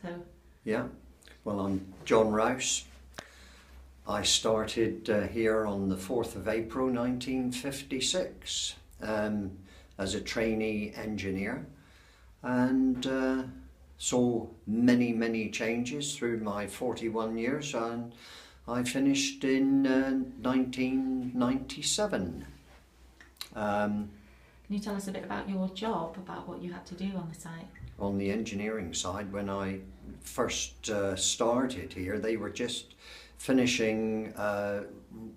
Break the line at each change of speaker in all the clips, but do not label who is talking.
So.
Yeah, well, I'm John Rowse. I started here on the 4th of April 1956 as a trainee engineer, and saw many changes through my 41 years, and I finished in 1997.
Can you tell us a bit about your job, about what you had to do on the site?
On the engineering side, when I first started here, they were just finishing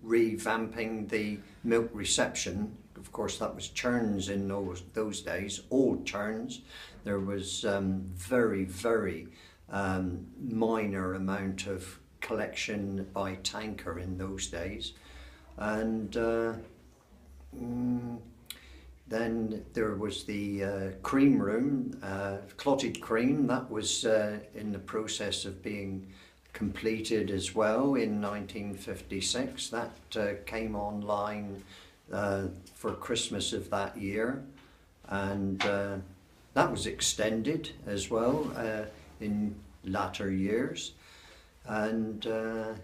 revamping the milk reception. Of course, that was churns in those days, old churns. There was very minor amount of collection by tanker in those days, and then there was the cream room, clotted cream, that was in the process of being completed as well in 1956. That came online for Christmas of that year, and that was extended as well in latter years. And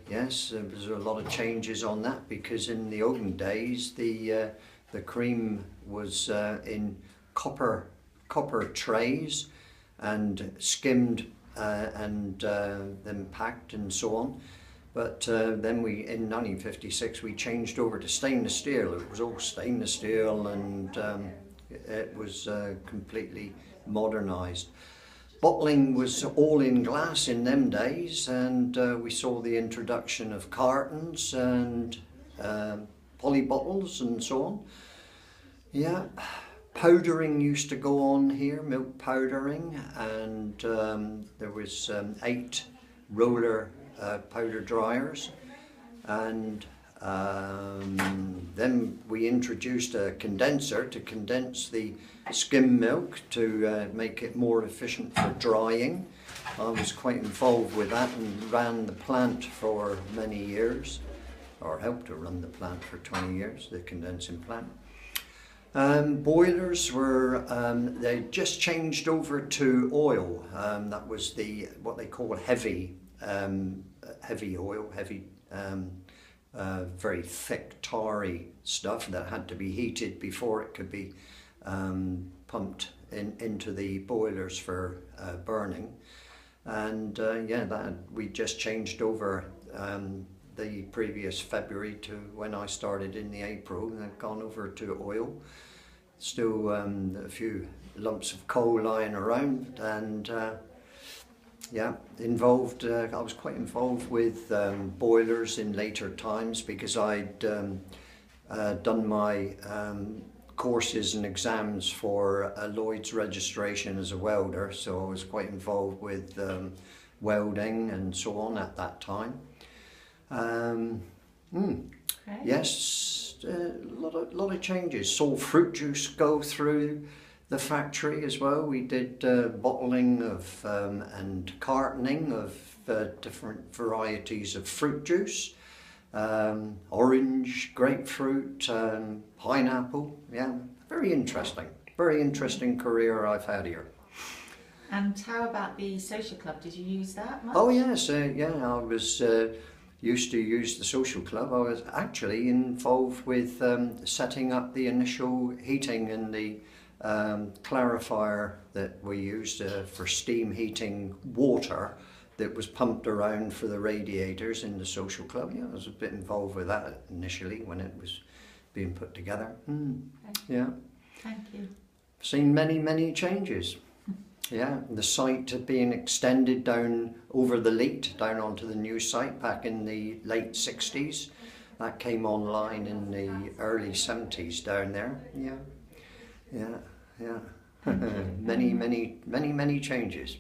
yes, there was a lot of changes on that, because in the olden days the cream was in copper trays and skimmed and then packed and so on. But then in 1956 we changed over to stainless steel. It was all stainless steel, and it was completely modernised. Bottling was all in glass in them days, and we saw the introduction of cartons and poly bottles and so on. Yeah, powdering used to go on here, milk powdering, and there was 8 roller powder dryers, and then we introduced a condenser to condense the skim milk to make it more efficient for drying. I was quite involved with that and ran the plant for many years, or helped to run the plant for 20 years, the condensing plant. Boilers were, they just changed over to oil. That was what they call heavy oil, very thick, tarry stuff that had to be heated before it could be pumped into the boilers for burning. And yeah, we just changed over the previous February to when I started in the April, and I've gone over to oil. Still a few lumps of coal lying around, and yeah, involved. I was quite involved with boilers in later times, because I'd done my courses and exams for Lloyd's registration as a welder, so I was quite involved with welding and so on at that time. Yes, a lot of changes. Saw fruit juice go through the factory as well. We did bottling of and cartoning of different varieties of fruit juice, orange, grapefruit, pineapple. Yeah, very interesting career I've had here.
And how about the social club? Did you use that much?
Oh yes, yeah, I was used to use the social club. I was actually involved with setting up the initial heating and the clarifier that we used for steam heating water that was pumped around for the radiators in the social club. Yeah, I was a bit involved with that initially when it was being put together. Yeah.
Thank you.
Seen many changes. Yeah, the site being extended down over the Leat, down onto the new site back in the late 60s. That came online in the early 70s down there. Yeah. Many changes.